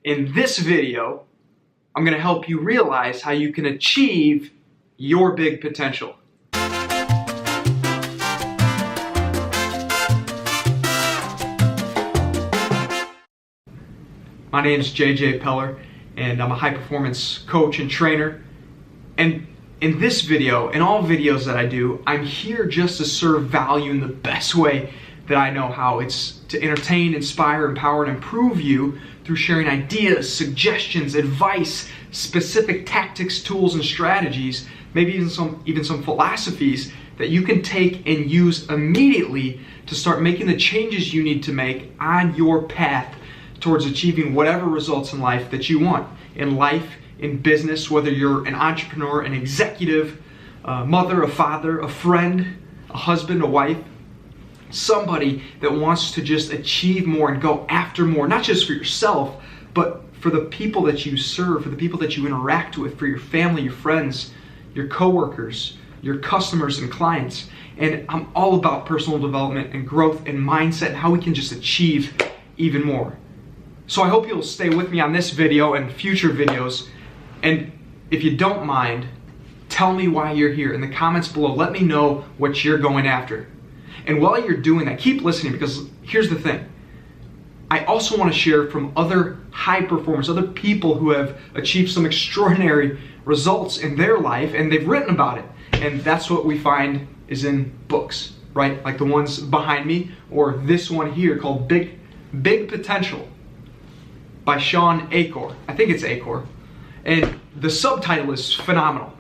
In this video, I'm going to help you realize how you can achieve your big potential. My name is JJ Peller, and I'm a high-performance coach and trainer. And in this video, in all videos that I do, I'm here just to serve value in the best way that I know how. It's to entertain, inspire, empower, and improve you through sharing ideas, suggestions, advice, specific tactics, tools, and strategies, maybe even some philosophies that you can take and use immediately to start making the changes you need to make on your path towards achieving whatever results in life that you want. In life, in business, whether you're an entrepreneur, an executive, a mother, a father, a friend, a husband, a wife, somebody that wants to just achieve more and go after more, not just for yourself, but for the people that you serve, for the people that you interact with, for your family, your friends, your coworkers, your customers and clients. And I'm all about personal development and growth and mindset and how we can just achieve even more. So I hope you'll stay with me on this video and future videos. And if you don't mind, tell me why you're here in the comments below. Let me know what you're going after. And while you're doing that, keep listening, because here's the thing. I also want to share from other high performers, other people who have achieved some extraordinary results in their life, and they've written about it. And that's what we find is in books, right? Like the ones behind me, or this one here called Big Potential by Shawn Achor. I think it's Achor. And the subtitle is phenomenal.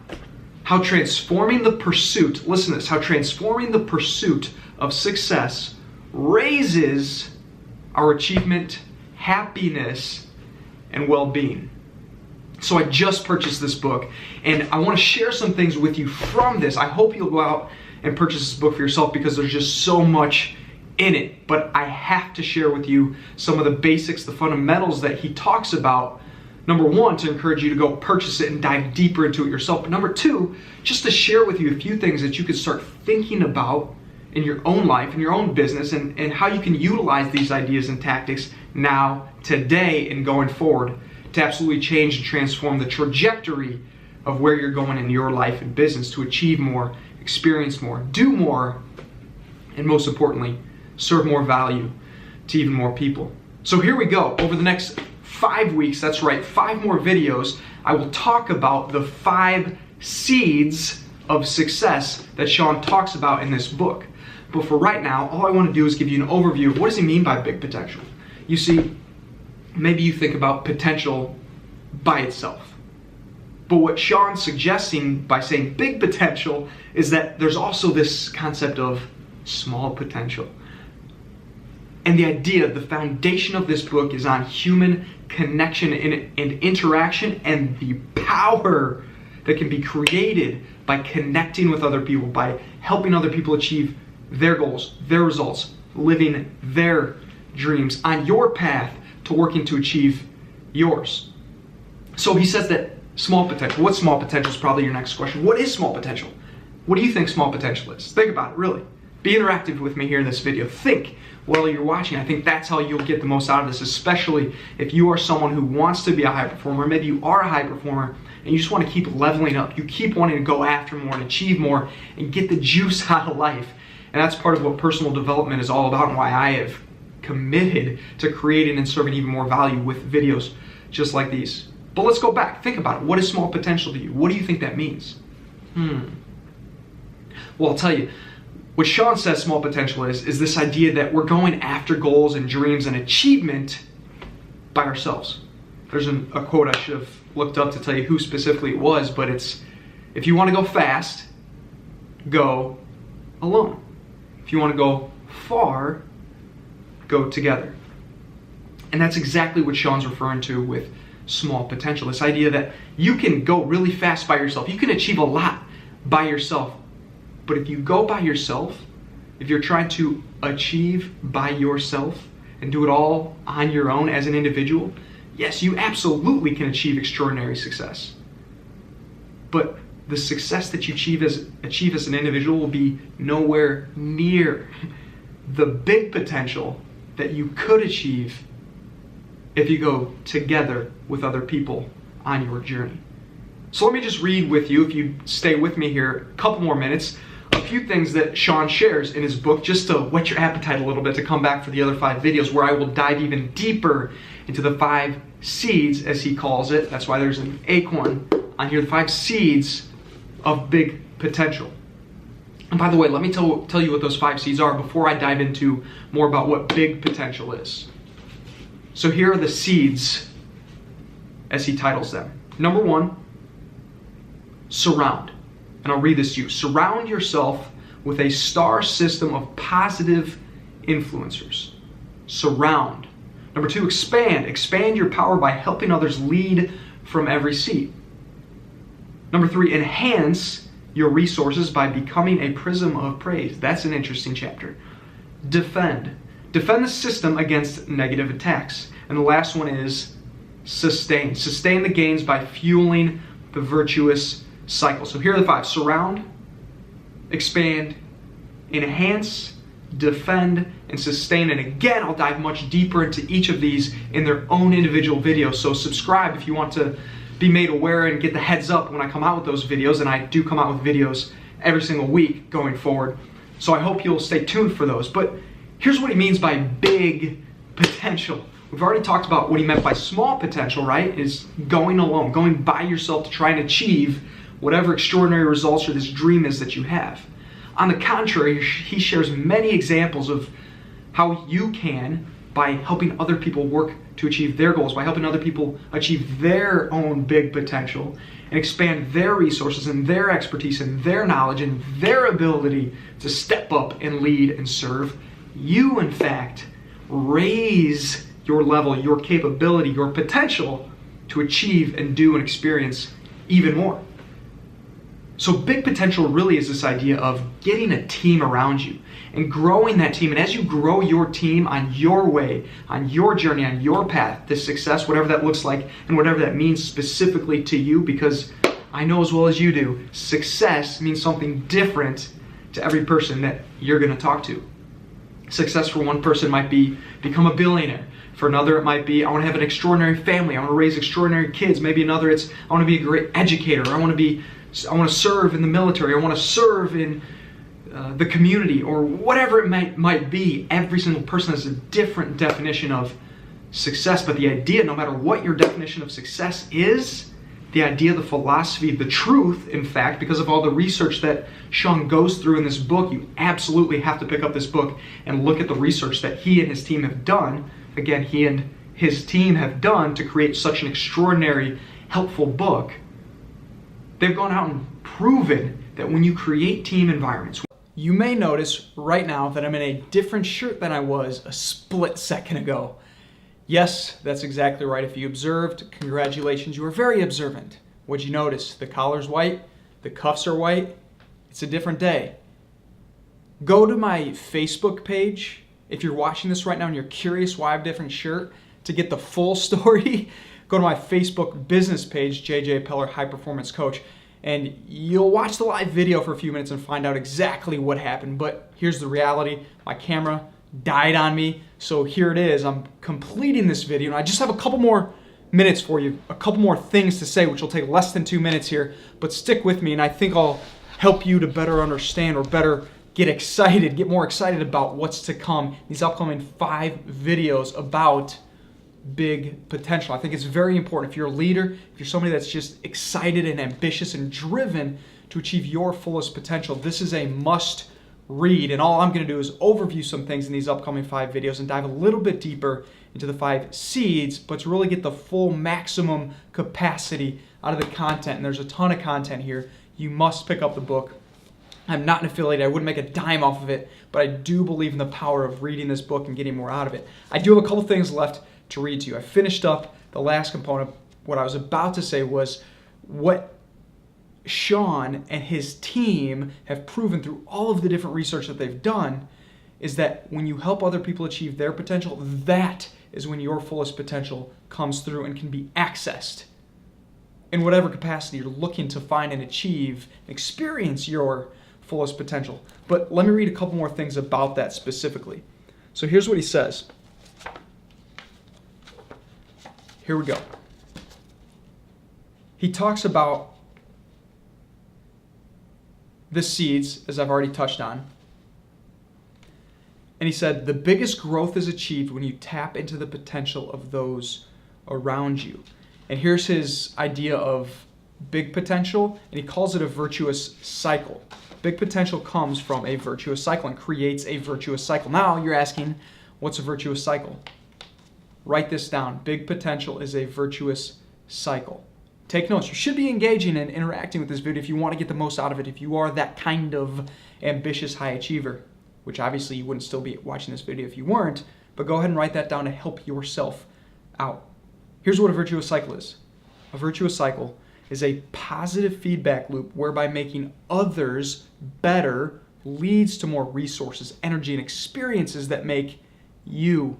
How transforming the pursuit, listen to this, how transforming the pursuit of success raises our achievement, happiness, and well-being. So I just purchased this book, and I want to share some things with you from this. I hope you'll go out and purchase this book for yourself, because there's just so much in it. But I have to share with you some of the basics, the fundamentals that he talks about. Number one, to encourage you to go purchase it and dive deeper into it yourself. But number two, just to share with you a few things that you could start thinking about in your own life, in your own business, and how you can utilize these ideas and tactics now, today, and going forward to absolutely change and transform the trajectory of where you're going in your life and business to achieve more, experience more, do more, and most importantly, serve more value to even more people. So here we go. Over the next 5 weeks, that's right, 5 more videos, I will talk about the 5 seeds of success that Shawn talks about in this book. But for right now, all I want to do is give you an overview of what does he mean by big potential. You see, maybe you think about potential by itself. But what Shawn's suggesting by saying big potential is that there's also this concept of small potential. And the idea, the foundation of this book is on human connection and interaction, and the power that can be created by connecting with other people, by helping other people achieve their goals, their results, living their dreams on your path to working to achieve yours. So he says that small potential. What's small potential is probably your next question. What is small potential? What do you think small potential is? Think about it, really. Be interactive with me here in this video. Think while you're watching. I think that's how you'll get the most out of this, especially if you are someone who wants to be a high performer. Maybe you are a high performer and you just want to keep leveling up. You keep wanting to go after more and achieve more and get the juice out of life. And that's part of what personal development is all about, and why I have committed to creating and serving even more value with videos just like these. But let's go back. Think about it. What is small potential to you? What do you think that means? Well, I'll tell you. What Shawn says small potential is this idea that we're going after goals and dreams and achievement by ourselves. There's a quote I should have looked up to tell you who specifically it was, but it's, if you want to go fast, go alone. If you want to go far, go together. And that's exactly what Shawn's referring to with small potential. This idea that you can go really fast by yourself. You can achieve a lot by yourself. But if you go by yourself, if you're trying to achieve by yourself and do it all on your own as an individual, yes, you absolutely can achieve extraordinary success. But the success that you achieve as an individual will be nowhere near the big potential that you could achieve if you go together with other people on your journey. So let me just read with you, if you stay with me here a couple more minutes, a few things that Sean shares in his book, just to whet your appetite a little bit to come back for the other 5 videos where I will dive even deeper into the 5 seeds, as he calls it. That's why there's an acorn on here, the 5 seeds of big potential. And by the way, let me tell you what those 5 seeds are before I dive into more about what big potential is. So here are the seeds, as he titles them. Number 1, surround. And I'll read this to you. Surround yourself with a star system of positive influencers. Surround. Number 2, expand. Expand your power by helping others lead from every seat. Number 3, enhance your resources by becoming a prism of praise. That's an interesting chapter. Defend. Defend the system against negative attacks. And the last one is sustain. Sustain the gains by fueling the virtuous cycle. So here are the 5. Surround, expand, enhance, defend, and sustain. And again, I'll dive much deeper into each of these in their own individual videos. So subscribe if you want to be made aware and get the heads up when I come out with those videos. And I do come out with videos every single week going forward. So I hope you'll stay tuned for those. But here's what he means by big potential. We've already talked about what he meant by small potential, right? Is going alone, going by yourself to try and achieve whatever extraordinary results or this dream is that you have. On the contrary, he shares many examples of how you can, by helping other people work to achieve their goals, by helping other people achieve their own big potential and expand their resources and their expertise and their knowledge and their ability to step up and lead and serve, you in fact raise your level, your capability, your potential to achieve and do and experience even more. So big potential really is this idea of getting a team around you and growing that team. And as you grow your team on your way, on your journey, on your path to success, whatever that looks like and whatever that means specifically to you, because I know as well as you do, success means something different to every person that you're going to talk to. Success for one person might be become a billionaire. For another, it might be, I want to have an extraordinary family. I want to raise extraordinary kids. Maybe another, it's, I want to be a great educator. I want to serve in the military. I want to serve in the community, or whatever it might be. Every single person has a different definition of success. But the idea, no matter what your definition of success is, the idea, the philosophy, the truth, in fact, because of all the research that Sean goes through in this book, you absolutely have to pick up this book and look at the research that he and his team have done. Again, he and his team have done to create such an extraordinary, helpful book. They've gone out and proven that when you create team environments. You may notice right now that I'm in a different shirt than I was a split second ago. Yes, that's exactly right. If you observed, congratulations, you were very observant. What'd you notice? The collar's white, the cuffs are white. It's a different day. Go to my Facebook page. If you're watching this right now and you're curious why I have a different shirt, to get the full story, go to my Facebook business page, JJ Peller, High Performance Coach, and you'll watch the live video for a few minutes and find out exactly what happened. But here's the reality. My camera died on me, so here it is. I'm completing this video, and I just have a couple more minutes for you, a couple more things to say, which will take less than 2 minutes here, but stick with me, and I think I'll help you to better understand or better get excited, get more excited about what's to come, these upcoming 5 videos about big potential. I think it's very important. If you're a leader, if you're somebody that's just excited and ambitious and driven to achieve your fullest potential, this is a must read. And all I'm going to do is overview some things in these upcoming 5 videos and dive a little bit deeper into the 5 seeds, but to really get the full maximum capacity out of the content. And there's a ton of content here. You must pick up the book. I'm not an affiliate. I wouldn't make a dime off of it, but I do believe in the power of reading this book and getting more out of it. I do have a couple things left to read to you. I finished up the last component. What I was about to say was what Sean and his team have proven through all of the different research that they've done is that when you help other people achieve their potential, that is when your fullest potential comes through and can be accessed in whatever capacity you're looking to find and achieve, experience your fullest potential. But let me read a couple more things about that specifically. So here's what he says. Here we go. He talks about the seeds, as I've already touched on. And he said, the biggest growth is achieved when you tap into the potential of those around you. And here's his idea of big potential, and he calls it a virtuous cycle. Big potential comes from a virtuous cycle and creates a virtuous cycle. Now you're asking, what's a virtuous cycle? Write this down. Big potential is a virtuous cycle. Take notes. You should be engaging and interacting with this video if you want to get the most out of it, if you are that kind of ambitious high achiever, which obviously you wouldn't still be watching this video if you weren't, but go ahead and write that down to help yourself out. Here's what a virtuous cycle is. A virtuous cycle is a positive feedback loop whereby making others better leads to more resources, energy, and experiences that make you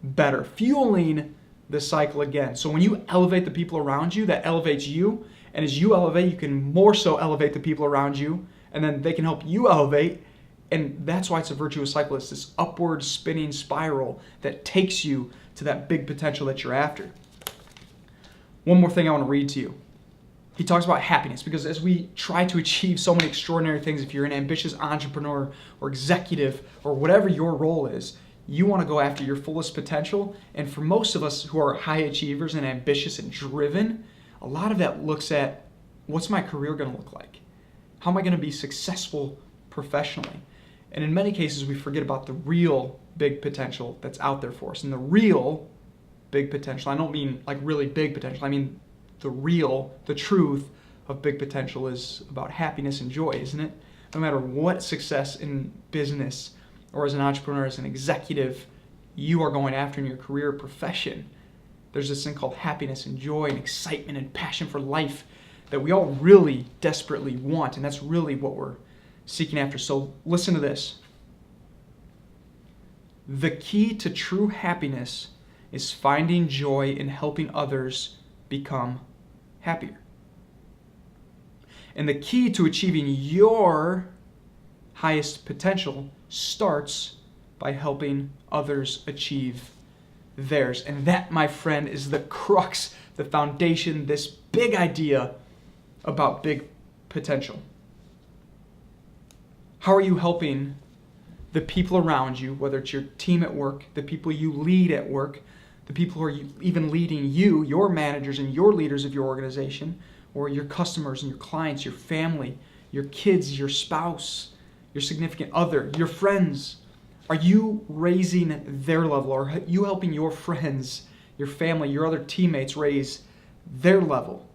better, fueling the cycle again. So when you elevate the people around you, that elevates you, and as you elevate, you can more so elevate the people around you, and then they can help you elevate, and that's why it's a virtuous cycle. It's this upward spinning spiral that takes you to that big potential that you're after. One more thing I want to read to you. He talks about happiness, because as we try to achieve so many extraordinary things, if you're an ambitious entrepreneur or executive or whatever your role is, you want to go after your fullest potential. And for most of us who are high achievers and ambitious and driven, a lot of that looks at, what's my career going to look like? How am I going to be successful professionally? And in many cases, we forget about the real big potential that's out there for us. And the real big potential, I don't mean like really big potential, I mean the truth of big potential is about happiness and joy, isn't it? No matter what success in business or as an entrepreneur, as an executive, you are going after in your career or profession, there's this thing called happiness and joy and excitement and passion for life that we all really desperately want, and that's really what we're seeking after. So listen to this. The key to true happiness is finding joy in helping others become happier. And the key to achieving your highest potential starts by helping others achieve theirs. And that, my friend, is the crux, the foundation, this big idea about big potential. How are you helping the people around you, whether it's your team at work, the people you lead at work, the people who are even leading you, your managers and your leaders of your organization, or your customers and your clients, your family, your kids, your spouse, your significant other, your friends? Are you raising their level? Or are you helping your friends, your family, your other teammates raise their level?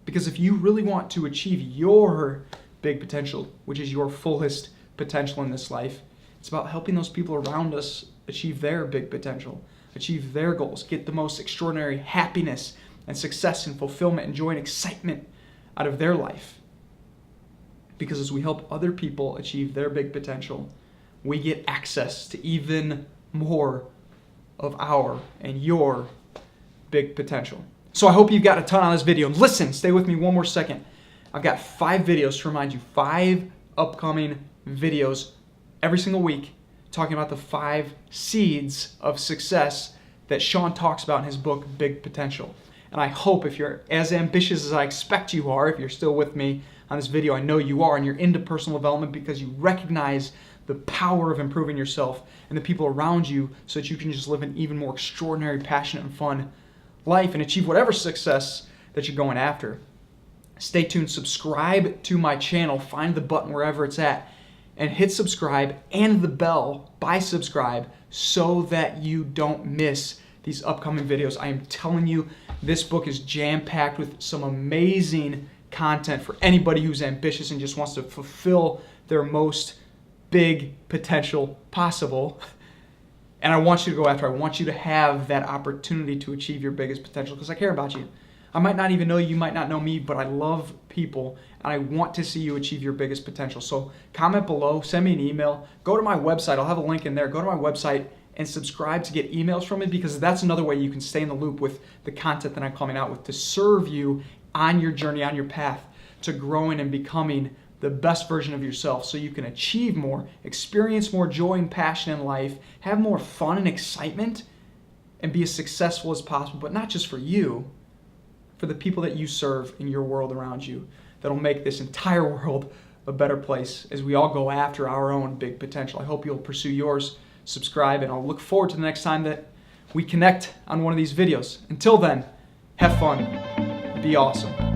Because if you really want to achieve your big potential, which is your fullest potential in this life, it's about helping those people around us achieve their big potential, achieve their goals, get the most extraordinary happiness and success and fulfillment and joy and excitement out of their life. Because as we help other people achieve their big potential, we get access to even more of our and your big potential. So I hope you've got a ton on this video. And listen, stay with me one more second. I've got 5 videos to remind you, 5 upcoming videos every single week talking about the 5 seeds of success that Sean talks about in his book, Big Potential. And I hope if you're as ambitious as I expect you are, if you're still with me on this video, I know you are, and you're into personal development because you recognize the power of improving yourself and the people around you so that you can just live an even more extraordinary, passionate, and fun life and achieve whatever success that you're going after. Stay tuned, subscribe to my channel, find the button wherever it's at, and hit subscribe and the bell by subscribe so that you don't miss these upcoming videos. I am telling you, this book is jam-packed with some amazing content for anybody who's ambitious and just wants to fulfill their most big potential possible. And I want you to go after. I want you to have that opportunity to achieve your biggest potential because I care about you. I might not even know you, might not know me, but I love people and I want to see you achieve your biggest potential. So comment below, send me an email, go to my website. I'll have a link in there. Go to my website and subscribe to get emails from me because that's another way you can stay in the loop with the content that I'm coming out with to serve you on your journey, on your path to growing and becoming the best version of yourself so you can achieve more, experience more joy and passion in life, have more fun and excitement, and be as successful as possible, but not just for you, for the people that you serve in your world around you, that'll make this entire world a better place as we all go after our own big potential. I hope you'll pursue yours, subscribe, and I'll look forward to the next time that we connect on one of these videos. Until then, have fun, be awesome.